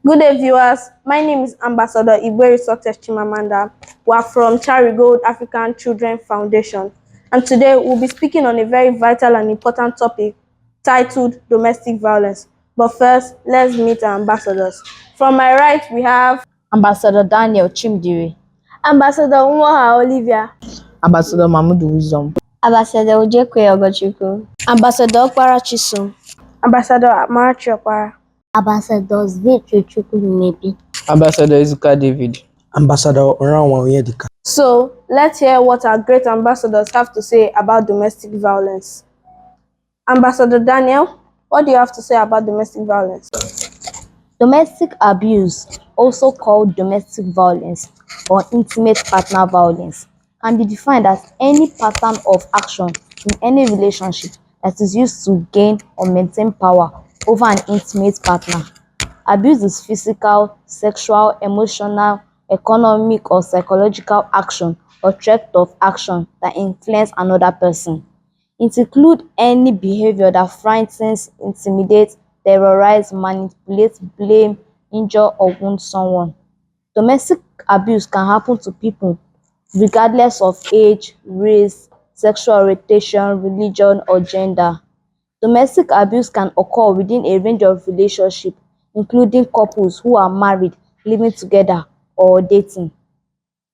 Good day, viewers. My name is Ambassador Iberi Success Chimamanda. We are from Charigold African Children Foundation, and today we'll be speaking on a very vital and important topic titled domestic violence. But first, let's meet our ambassadors. From my right, we have Ambassador Daniel Chimdiri, Ambassador Nwoha Olivia, Ambassador Mahmoud Wisdom, Ambassador Ojekwe Ogochukwu, Ambassador Okpara Chisom, Ambassador Amarachi Okpara, Ambassador Victory Chukwumebi, Ambassador Izuka David, Ambassador Oranwa Onyedika. So, let's hear what our great ambassadors have to say about domestic violence. Ambassador Daniel, what do you have to say about domestic violence? Domestic abuse, also called domestic violence or intimate partner violence, can be defined as any pattern of action in any relationship that is used to gain or maintain power over an intimate partner. Abuse is physical, sexual, emotional, economic, or psychological action or threat of action that influence another person. It includes any behavior that frightens, intimidates, terrorizes, manipulates, blame, injure, or wound someone. Domestic abuse can happen to people regardless of age, race, sexual orientation, religion, or gender. Domestic abuse can occur within a range of relationships, including couples who are married, living together, or dating.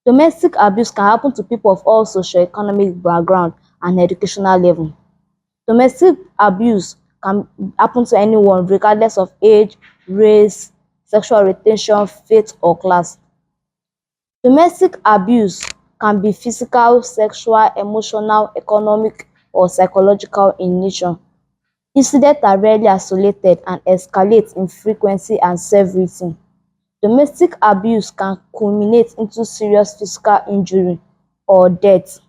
Domestic abuse can happen to people of all socioeconomic background and educational level. Domestic abuse can happen to anyone regardless of age, race, sexual orientation, faith, or class. Domestic abuse can be physical, sexual, emotional, economic, or psychological in nature. Incidents are rarely isolated and escalate in frequency and severity. Domestic abuse can culminate into serious physical injury or death.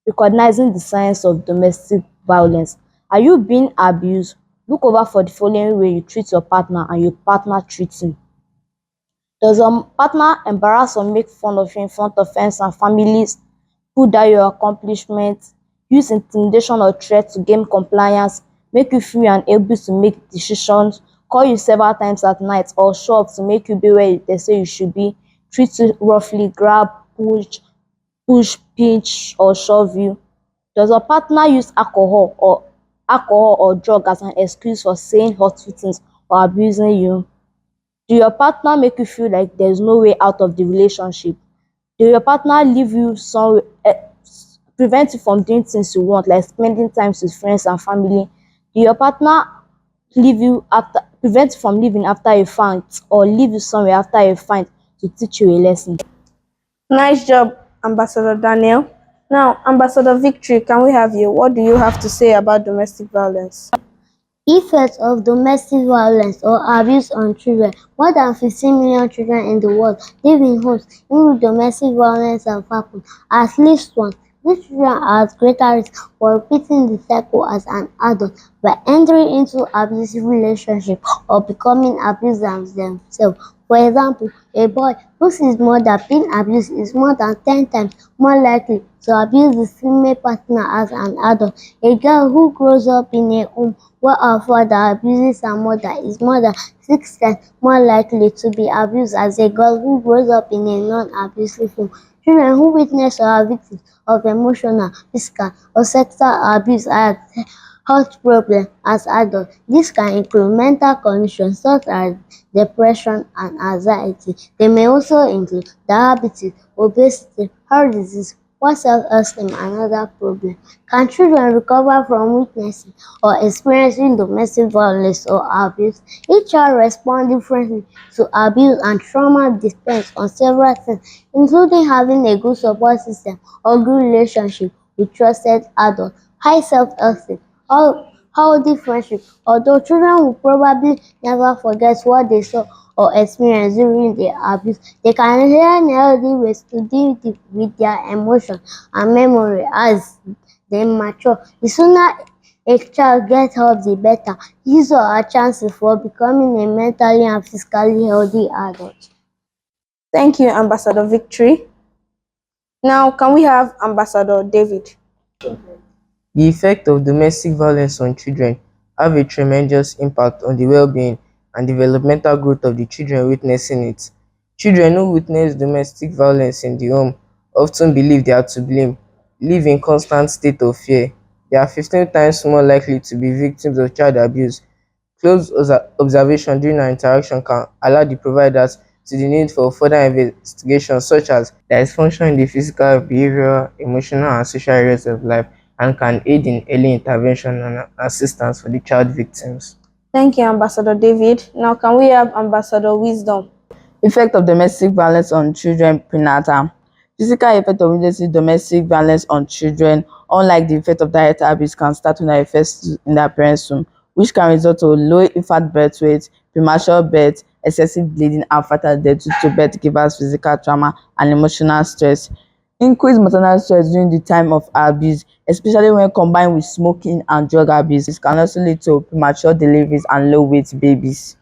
Recognizing the signs of domestic violence. Are you being abused? Look over for the following way you treat your partner and your partner treats you. Does your partner embarrass or make fun of you in front of friends and families? Put down your accomplishments? Use intimidation or threat to gain compliance? Make you feel unable to make decisions? Call you several times at night or show up to make you be where they say you should be? Treat you roughly, grab, push, pinch, or shove you? Does your partner use alcohol or drug as an excuse for saying hurtful things or abusing you? Do your partner make you feel like there's no way out of the relationship? Do your partner leave you somewhere, prevent you from doing things you want, like spending time with friends and family? Do your partner prevent you from leaving after a fight, or leave you somewhere after a fight to teach you a lesson? Nice job, Ambassador Daniel. Now, Ambassador Victory, can we have you? What do you have to say about domestic violence? Effects of domestic violence or abuse on children. More than 15 million children in the world live in homes in which domestic violence has happened. At least once, these children are at greater risk for repeating the cycle as an adult by entering into abusive relationship or becoming abusers themselves. For example, a boy who sees mother being abused is more than 10 times more likely to abuse his female partner as an adult. A girl who grows up in a home where her father abuses her mother is more than 6 times more likely to be abused as a girl who grows up in a non-abusive home. Children who witness or are victims of emotional, physical, or sexual abuse are health problems as adults. This can include mental conditions such as depression and anxiety. They may also include diabetes, obesity, heart disease, poor self-esteem, and other problems. Can children recover from witnessing or experiencing domestic violence or abuse? Each child responds differently to abuse and trauma depends on several things, including having a good support system or good relationship with trusted adults, high self-esteem, healthy friendship. Although children will probably never forget what they saw or experienced during the abuse, they can learn healthy ways to deal with their emotions and memory as they mature. The sooner a child gets help, the better his or her chances for becoming a mentally and physically healthy adult. Thank you, Ambassador Victory. Now, can we have Ambassador David? The effect of domestic violence on children have a tremendous impact on the well-being and developmental growth of the children witnessing it. Children who witness domestic violence in the home often believe they are to blame, live in constant state of fear. They are 15 times more likely to be victims of child abuse. Close observation during our interaction can alert the providers to the need for further investigation, such as dysfunction in the physical, behavioral, emotional, and social areas of life, and can aid in early intervention and assistance for the child victims. Thank you, Ambassador David. Now, can we have Ambassador Wisdom? Effect of domestic violence on children prenatal. Physical effect of witnessing domestic violence on children, unlike the effect of dietary abuse, can start when they first in their parents' womb, which can result to low infant birth weight, premature birth, excessive bleeding, and fatal death due to birth givers' physical trauma and emotional stress. Increased maternal stress during the time of abuse, especially when combined with smoking and drug abuse, can also lead to premature deliveries and low-weight babies.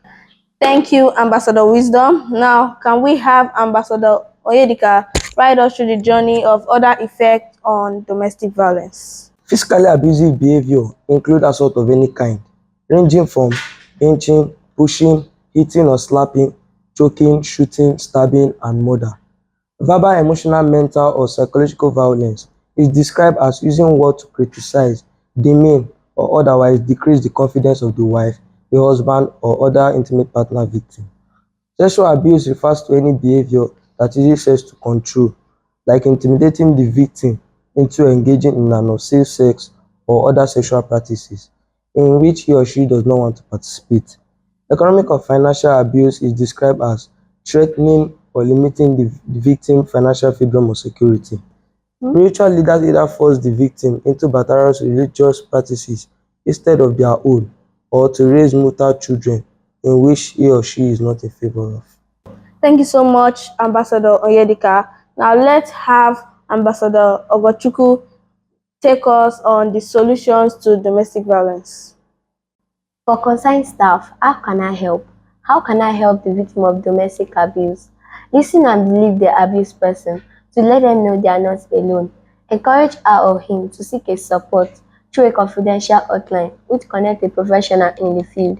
Thank you, Ambassador Wisdom. Now, can we have Ambassador Oyedika ride us through the journey of other effects on domestic violence? Physically abusive behavior include assault of any kind, ranging from pinching, pushing, hitting or slapping, choking, shooting, stabbing, and murder. Verbal, emotional, mental, or psychological violence is described as using words to criticize, demean, or otherwise decrease the confidence of the wife, the husband, or other intimate partner victim. Sexual abuse refers to any behavior that uses sex to control, like intimidating the victim into engaging in an unsafe sex or other sexual practices in which he or she does not want to participate. Economic or financial abuse is described as threatening or limiting the victim's financial freedom or security. Spiritual leaders either force the victim into barbarous religious practices instead of their own, or to raise mortal children in which he or she is not in favor of. Thank you so much, Ambassador Oyedika. Now, let's have Ambassador Ogochukwu take us on the solutions to domestic violence. For concerned staff, how can I help? How can I help the victim of domestic abuse? Listen and believe the abused person to let them know they are not alone. Encourage her or him to seek a support through a confidential hotline which connect a professional in the field.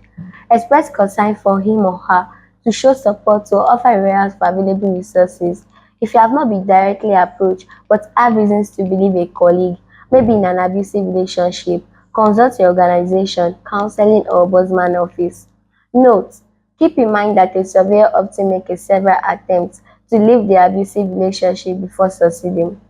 Express concern for him or her to show support or offer a reference for available resources. If you have not been directly approached but have reasons to believe a colleague, maybe in an abusive relationship, consult your organization, counseling or ombudsman office. Note: keep in mind that a surveyor often makes several attempts to leave the abusive relationship before succeeding.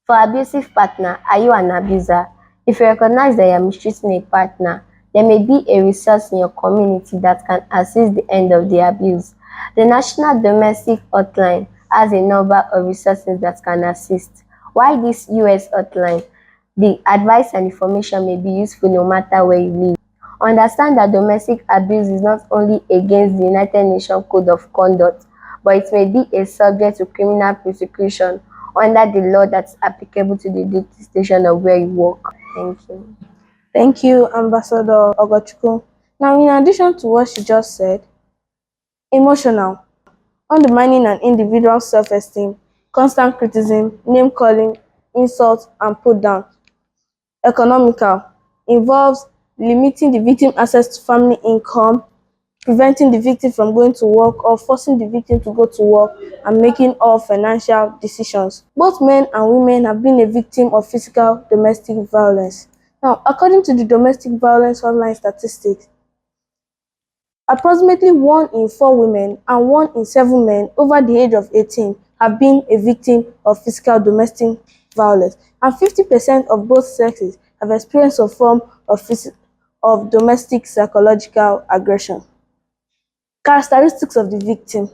For abusive partner, are you an abuser? If you recognize that you are mistreating a partner, there may be a resource in your community that can assist the end of the abuse. The National Domestic Hotline has a number of resources that can assist. While this US hotline, the advice and information may be useful no matter where you live. Understand that domestic abuse is not only against the United Nations Code of Conduct, but it may be a subject to criminal prosecution under the law that's applicable to the duty station of where you work. Thank you. Thank you, Ambassador Ogochukwu. Now, in addition to what she just said, emotional, undermining an individual's self-esteem, constant criticism, name-calling, insult, and put-down. Economical, involves limiting the victim access to family income, preventing the victim from going to work or forcing the victim to go to work, and making all financial decisions. Both men and women have been a victim of physical domestic violence. Now, according to the domestic violence hotline statistics, approximately 1 in 4 women and 1 in 7 men over the age of 18 have been a victim of physical domestic violence, and 50% of both sexes have experienced a form of domestic psychological aggression. Characteristics of the victim.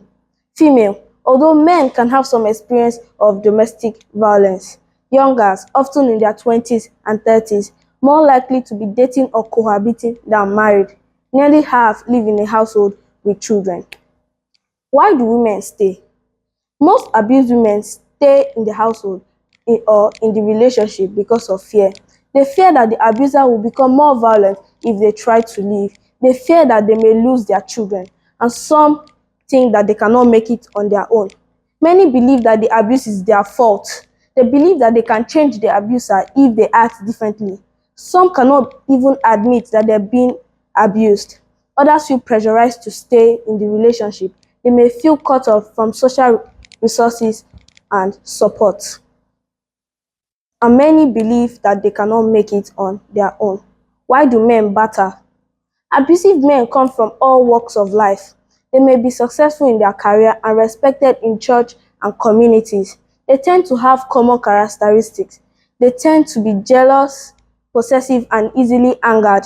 Female, although men can have some experience of domestic violence. Young girls, often in their 20s and 30s, more likely to be dating or cohabiting than married. Nearly half live in a household with children. Why do women stay? Most abused women stay in the household or in the relationship because of fear. They fear that the abuser will become more violent if they try to leave. They fear that they may lose their children, and some think that they cannot make it on their own. Many believe that the abuse is their fault. They believe that they can change the abuser if they act differently. Some cannot even admit that they're being abused. Others feel pressurized to stay in the relationship. They may feel cut off from social resources and support. And many believe that they cannot make it on their own. Why do men barter? Abusive men come from all walks of life. They may be successful in their career and respected in church and communities. They tend to have common characteristics. They tend to be jealous, possessive, and easily angered.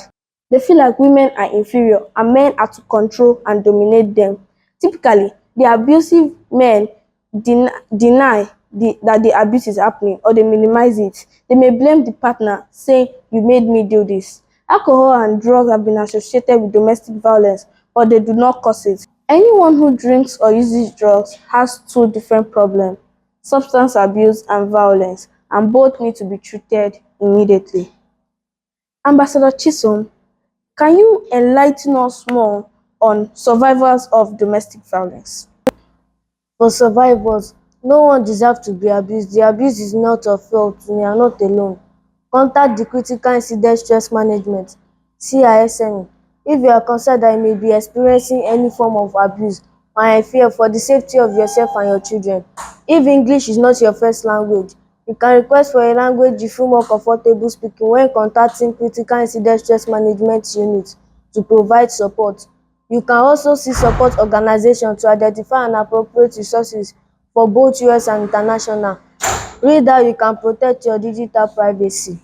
They feel like women are inferior and men are to control and dominate them. Typically, the abusive men deny that the abuse is happening, or they minimize it. They may blame the partner, saying, "You made me do this." Alcohol and drugs have been associated with domestic violence, but they do not cause it. Anyone who drinks or uses drugs has two different problems: substance abuse and violence, and both need to be treated immediately. Ambassador Chisom, can you enlighten us more on survivors of domestic violence? For survivors, no one deserves to be abused. The abuse is not your fault. You are not alone. Contact the Critical Incident Stress Management (CISM) if you are concerned that you may be experiencing any form of abuse or are in fear for the safety of yourself and your children. If English is not your first language, you can request for a language you feel more comfortable speaking when contacting Critical Incident Stress Management Unit to provide support. You can also see support organizations to identify and appropriate resources for both US and international. Read how you can protect your digital privacy.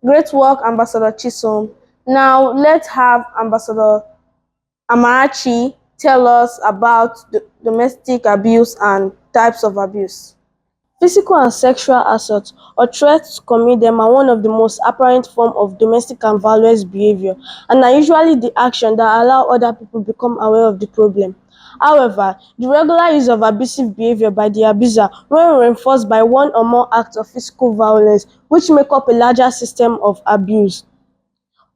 Great work, Ambassador Chisom. Now let's have Ambassador Amarachi tell us about the domestic abuse and types of abuse. Physical and sexual assault or threats to commit them are one of the most apparent forms of domestic and violence behavior, and are usually the action that allow other people become aware of the problem. However, the regular use of abusive behavior by the abuser when reinforced by one or more acts of physical violence, which make up a larger system of abuse.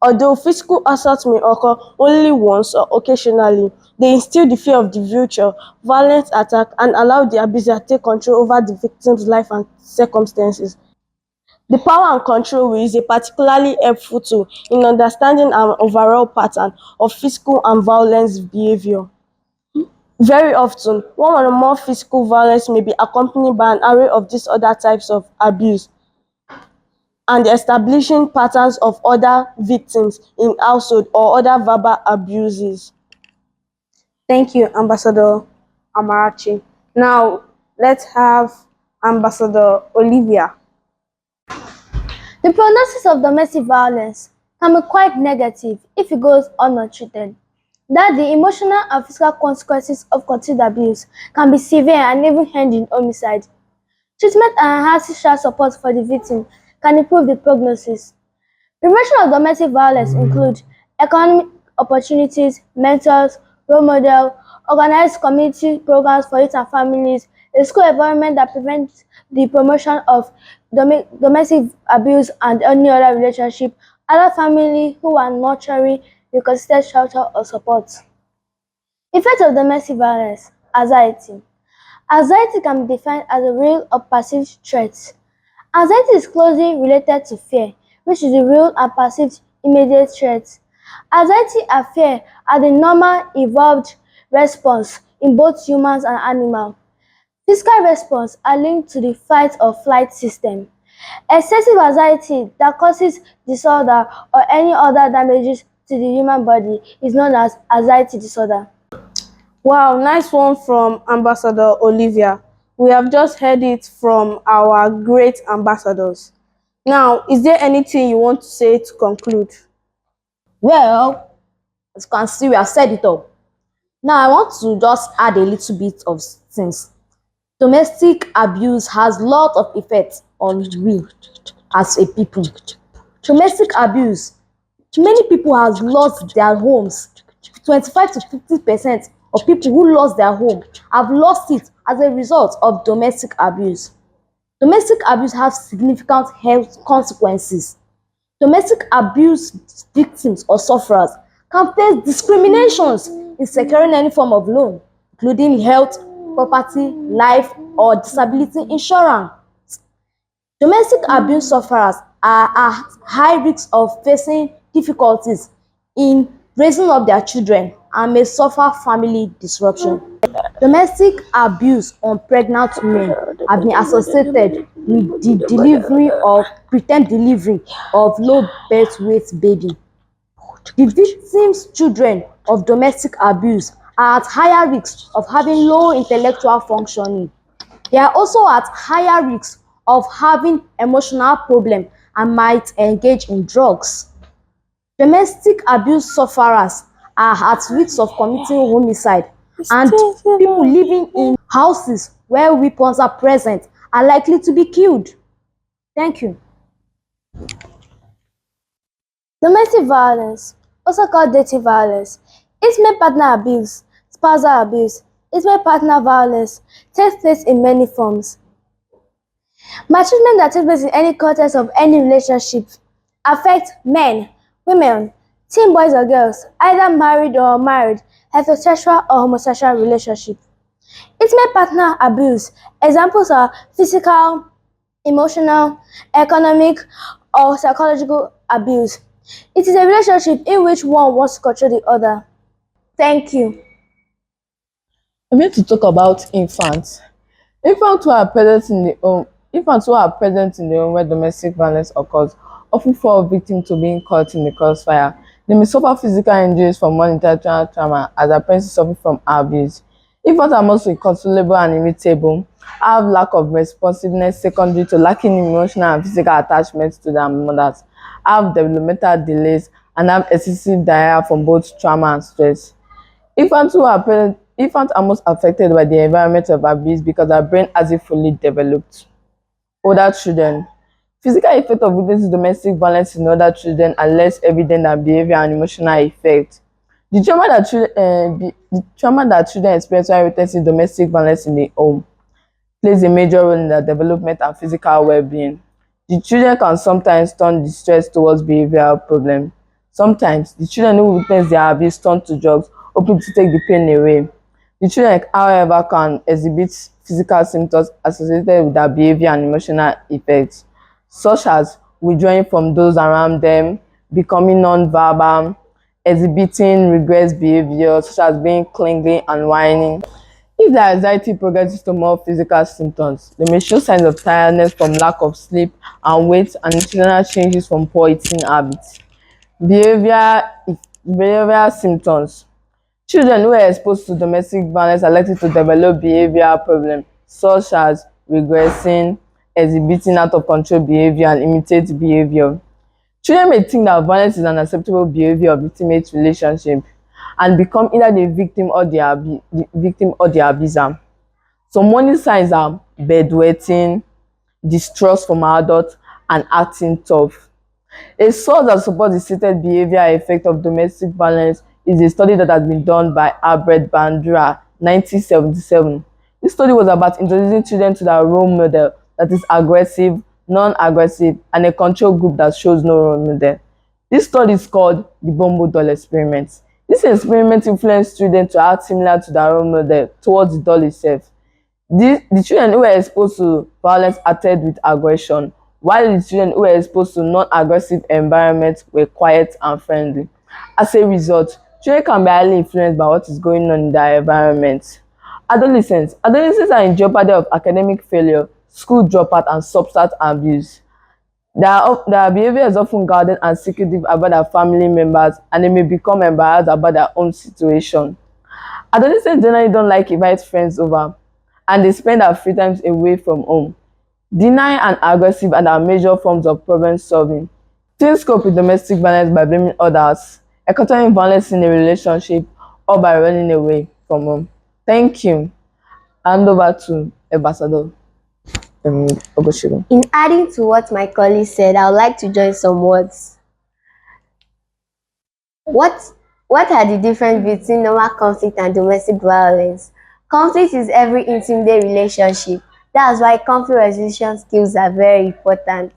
Although physical assault may occur only once or occasionally, they instill the fear of the future, violent attack, and allow the abuser to take control over the victim's life and circumstances. The power and control will is a particularly helpful tool in understanding an overall pattern of physical and violence behavior. Very often, one or more physical violence may be accompanied by an array of these other types of abuse, and establishing patterns of other victims in household or other verbal abuses. Thank you, Ambassador Amarachi. Now, let's have Ambassador Olivia. The prognosis of domestic violence can be quite negative if it goes untreated. That the emotional and physical consequences of continued abuse can be severe and even end in homicide. Treatment and enhanced social support for the victim can improve the prognosis. Prevention of domestic violence include economic opportunities, mentors, role models, organized community programs for youth and families, a school environment that prevents the promotion of domestic abuse and any other relationship, other family who are nurturing with consistent shelter or support. Effects of domestic violence: anxiety. Anxiety can be defined as a real or perceived threat. Anxiety is closely related to fear, which is the real and perceived immediate threat. Anxiety and fear are the normal evolved response in both humans and animals. Physical response are linked to the fight or flight system. Excessive anxiety that causes disorder or any other damages to the human body is known as anxiety disorder. Wow, nice one from Ambassador Olivia. We have just heard it from our great ambassadors. Now, is there anything you want to say to conclude? Well, as you can see, we have said it all. Now, I want to just add a little bit of things. Domestic abuse has lot of effects on we as a people. Domestic abuse, many people have lost their homes. 25 to 50% of people who lost their home have lost it as a result of domestic abuse. Domestic abuse has significant health consequences. Domestic abuse victims or sufferers can face discriminations in securing any form of loan, including health, property, life, or disability insurance. Domestic abuse sufferers are at high risk of facing difficulties in raising up their children, and may suffer family disruption. Domestic abuse on pregnant women have been associated with the delivery of preterm delivery of low birth weight baby. The victims' children of domestic abuse are at higher risk of having low intellectual functioning. They are also at higher risk of having emotional problems and might engage in drugs. Domestic abuse sufferers are at risk of committing homicide, and people living in houses where weapons are present are likely to be killed. Thank you. Domestic violence, also called dating violence, intimate partner abuse, spousal abuse, intimate partner violence, takes place in many forms. Maltreatment that takes place in any context of any relationship affects men, women, teen boys or girls, either married or unmarried, heterosexual or homosexual relationship. Intimate partner abuse, examples are physical, emotional, economic, or psychological abuse. It is a relationship in which one wants to control the other. Thank you. I'm here to talk about infants. Infants who are present in the home, infants who are present in the home where domestic violence occurs often fall victim to being caught in the crossfire. They may suffer physical injuries from unintentional trauma as their parents suffer from abuse. Infants are most inconsolable and irritable, have lack of responsiveness secondary to lacking emotional and physical attachment to their mothers, have developmental delays, and have excessive diarrhea from both trauma and stress. Infants are most affected by the environment of abuse because their brain hasn't fully developed. Older children. Physical effect of witnessing domestic violence in older children are less evident than behavior and emotional effect. The trauma that children experience while witnessing domestic violence in the home plays a major role in their development and physical well-being. The children can sometimes turn the stress towards behavioral problems. Sometimes, the children who witness their abuse turn to drugs, hoping to take the pain away. The children, however, can exhibit physical symptoms associated with their behavior and emotional effects, such as withdrawing from those around them, becoming non-verbal, exhibiting regress behavior, such as being clingy and whining. If their anxiety progresses to more physical symptoms, they may show signs of tiredness from lack of sleep and weight and internal changes from poor eating habits. Behavioral symptoms. Children who are exposed to domestic violence are likely to develop behavioral problems such as regressing, exhibiting out of control behavior, and imitate behavior. Children may think that violence is an acceptable behavior of intimate relationship and become either the victim or the abuser. Some warning signs are bedwetting, distrust from adults, and acting tough. A source that supports the stated behavioral effect of domestic violence is a study that has been done by Albert Bandura, 1977. This study was about introducing children to their role model that is aggressive, non-aggressive, and a control group that shows no role model. This study is called the Bombo Doll Experiment. This experiment influenced children to act similar to their role model towards the doll itself. The children who were exposed to violence acted with aggression, while the children who were exposed to non-aggressive environments were quiet and friendly. As a result, children can be highly influenced by what is going on in their environment. Adolescents. Adolescents are in jeopardy of academic failure, school dropout, and substance abuse. Their behavior is often guarded and secretive about their family members, and they may become embarrassed about their own situation. Adolescents generally don't like invite friends over, and they spend their free times away from home. Denying and aggressive are their major forms of problem solving. Teens cope with domestic violence by blaming others, encountering violence in a relationship, or by running away from home. Thank you. Hand over to Ambassador Ogoshigo. In adding to what my colleague said, I would like to join some words. What are the differences between normal conflict and domestic violence? Conflict is every intimate relationship. That's why conflict resolution skills are very important.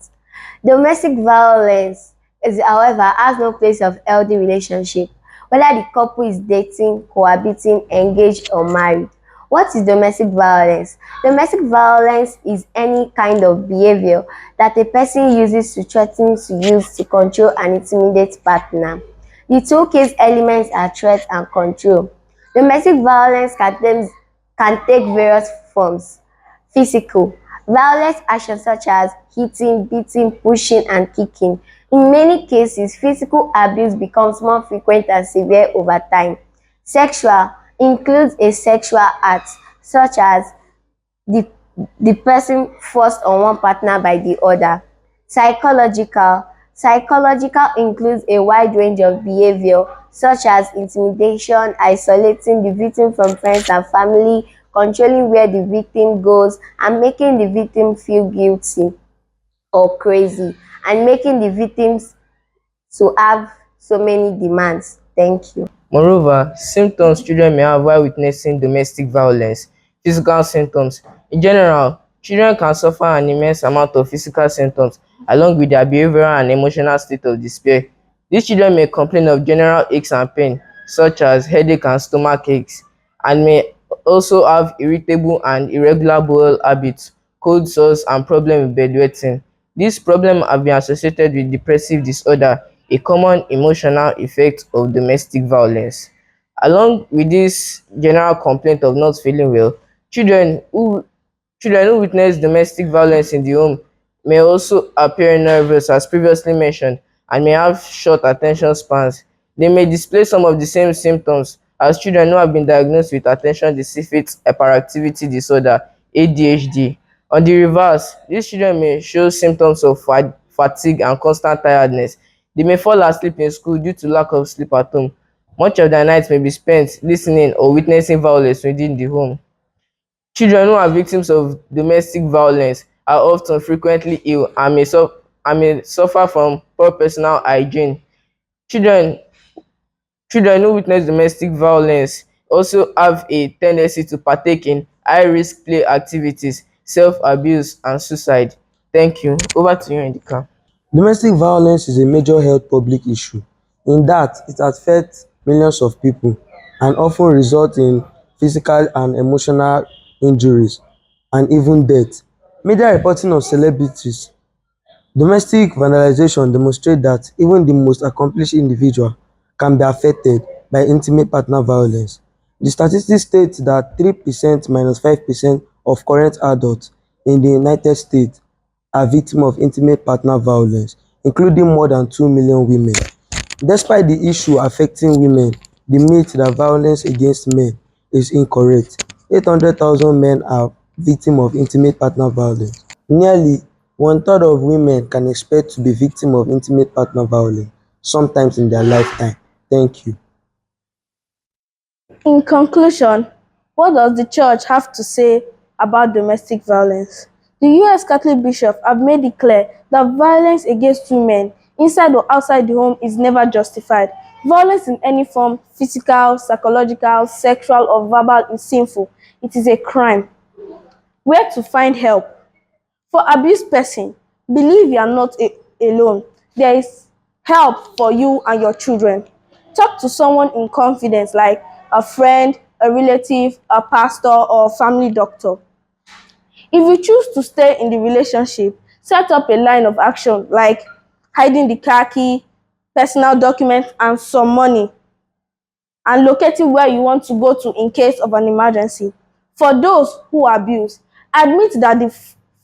Domestic violence is, however, has no place of healthy relationship, whether the couple is dating, cohabiting, engaged, or married. What is domestic violence? Domestic violence is any kind of behavior that a person uses to threaten to use to control an intimate partner. The two case elements are threat and control. Domestic violence can take various forms. Physical. Violent actions such as hitting, beating, pushing, and kicking. In many cases, physical abuse becomes more frequent and severe over time. Sexual includes a sexual act such as the the person forced on one partner by the other. Psychological includes a wide range of behavior such as intimidation, isolating the victim from friends and family, controlling where the victim goes, and making the victim feel guilty or crazy, and making the victims to have so many demands. Thank you. Moreover, symptoms children may have while witnessing domestic violence. Physical symptoms. In general, children can suffer an immense amount of physical symptoms along with their behavioral and emotional state of despair. These children may complain of general aches and pain, such as headache and stomach aches, and may also have irritable and irregular bowel habits, cold sores, and problem with bedwetting. These problems have been associated with depressive disorder, a common emotional effect of domestic violence. Along with this general complaint of not feeling well, children who children who witness domestic violence in the home may also appear nervous, as previously mentioned, and may have short attention spans. They may display some of the same symptoms as children who have been diagnosed with attention deficit hyperactivity disorder (ADHD). On the reverse, these children may show symptoms of fatigue and constant tiredness. They may fall asleep in school due to lack of sleep at home. Much of their nights may be spent listening or witnessing violence within the home. Children who are victims of domestic violence are often frequently ill and may suffer from poor personal hygiene. Children Children who witness domestic violence also have a tendency to partake in high-risk play activities, self-abuse, and suicide. Thank you. Over to you, Indika. Domestic violence is a major health public issue in that it affects millions of people and often results in physical and emotional injuries and even death. Media reporting of celebrities domestic vandalization demonstrate that even the most accomplished individual can be affected by intimate partner violence. The statistics state that 3% minus 5% of current adults in the United States are victims of intimate partner violence, including more than 2 million women. Despite the issue affecting women, the myth that violence against men is incorrect. 800,000 men are victims of intimate partner violence. Nearly one-third of women can expect to be victims of intimate partner violence sometimes in their lifetime. Thank you. In conclusion, what does the church have to say about domestic violence? The U.S. Catholic bishops have made it clear that violence against women, inside or outside the home, is never justified. Violence in any form, physical, psychological, sexual, or verbal, is sinful. It is a crime. Where to find help? For abused person, believe you are not alone. There is help for you and your children. Talk to someone in confidence like a friend, a relative, a pastor, or a family doctor. If you choose to stay in the relationship, set up a line of action like hiding the car key, personal documents, and some money, and locating where you want to go to in case of an emergency. For those who abuse, admit that the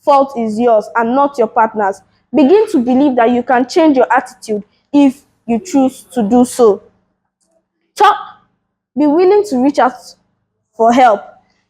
fault is yours and not your partner's. Begin to believe that you can change your attitude if you choose to do so. Talk, be willing to reach out for help.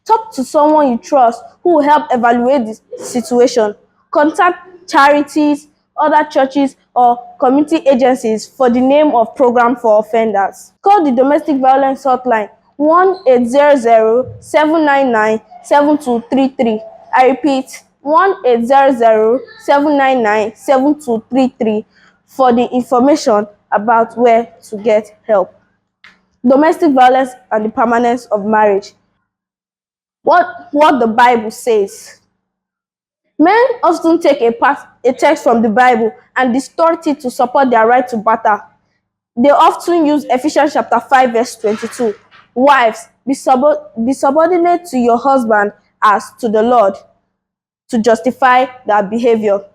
Talk to someone you trust who will help evaluate the situation. Contact charities, other churches, or community agencies for the name of program for offenders. Call the domestic violence hotline 1-800-799-7233. I repeat, 1-800-799-7233 for the information about where to get help. Domestic violence and the permanence of marriage. What the Bible says. Men often take a text from the Bible and distort it to support their right to barter. They often use Ephesians chapter 5 verse 22. Wives, be subordinate to your husband as to the Lord, to justify their behavior.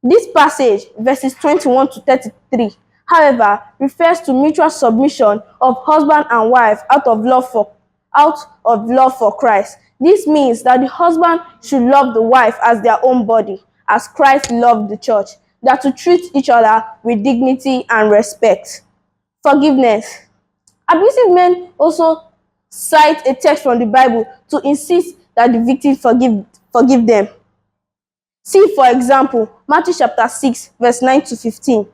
This passage, verses 21 to 33, however, refers to mutual submission of husband and wife out of love for Christ. This means that the husband should love the wife as their own body, as Christ loved the church. They are to treat each other with dignity and respect. Forgiveness. Abusive men also cite a text from the Bible to insist that the victim forgive them. See, for example, Matthew chapter 6, verse 9 to 15.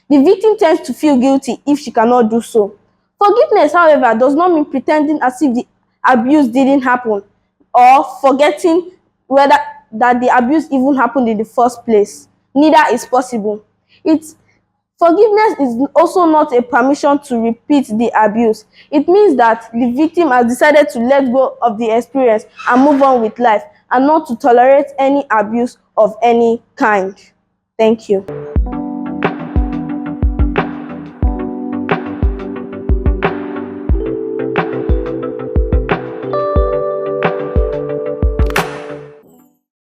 The victim tends to feel guilty if she cannot do so. Forgiveness, however, does not mean pretending as if the abuse didn't happen or forgetting whether that the abuse even happened in the first place. Neither is possible. Forgiveness is also not a permission to repeat the abuse. It means that the victim has decided to let go of the experience and move on with life, and not to tolerate any abuse of any kind. Thank you.